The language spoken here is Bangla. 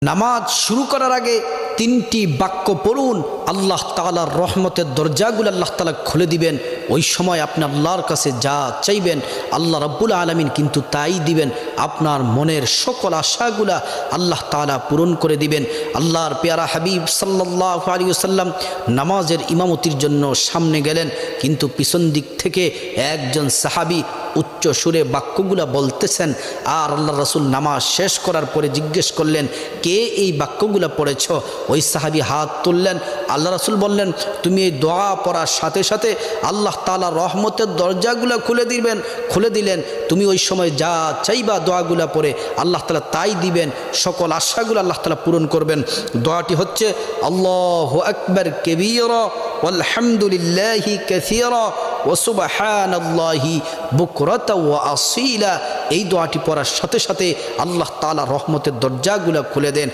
নামাজ শুরু করার আগে তিনটি বাক্য পড়ুন, আল্লাহ তাআলার রহমতের দরজাগুলো আল্লাহ তাআলা খুলে দিবেন। ওই সময় আপনি আল্লাহর কাছে যা চাইবেন আল্লাহ রাব্বুল আলামিন কিন্তু তাই দিবেন। আপনার মনের সকল আশাগুলা আল্লাহ তাআলা পূরণ করে দিবেন। আল্লাহর পেয়ারা হাবিব সাল্লাল্লাহু আলাইহি ওয়াসাল্লাম নামাজের ইমামতির জন্য সামনে গেলেন, কিন্তু পিছন দিক থেকে একজন সাহাবী উচ্চ সুরে বাক্যগুলা বলতেছেন। আর আল্লাহ রাসূল নামাজ শেষ করার পরে জিজ্ঞেস করলেন, কে এই বাক্যগুলা পড়েছ? ওই সাহাবী হাত তুললেন। আল্লাহ রাসূল বললেন, তুমি এই দোয়া পড়ার সাথে সাথে আল্লাহ তাআলা রহমতের দরজাগুলা খুলে দিলেন। তুমি ওই সময় যা চাইবা দোয়াগুলা পড়ে আল্লাহ তাআলা তাই দিবেন, সকল আশাগুলো আল্লাহ তাআলা পূরণ করবেন। দোয়াটি হচ্ছে আল্লাহু আকবার কাবীরা ওয়ালহামদুলিল্লাহি কাসীরা ওয়া সুবহানাল্লাহি বুকরাতা ওয়া আসীলা। এই দোয়াটি পড়ার সাথে সাথে আল্লাহ তাআলা রহমতের দরজাগুলা খুলে দেন।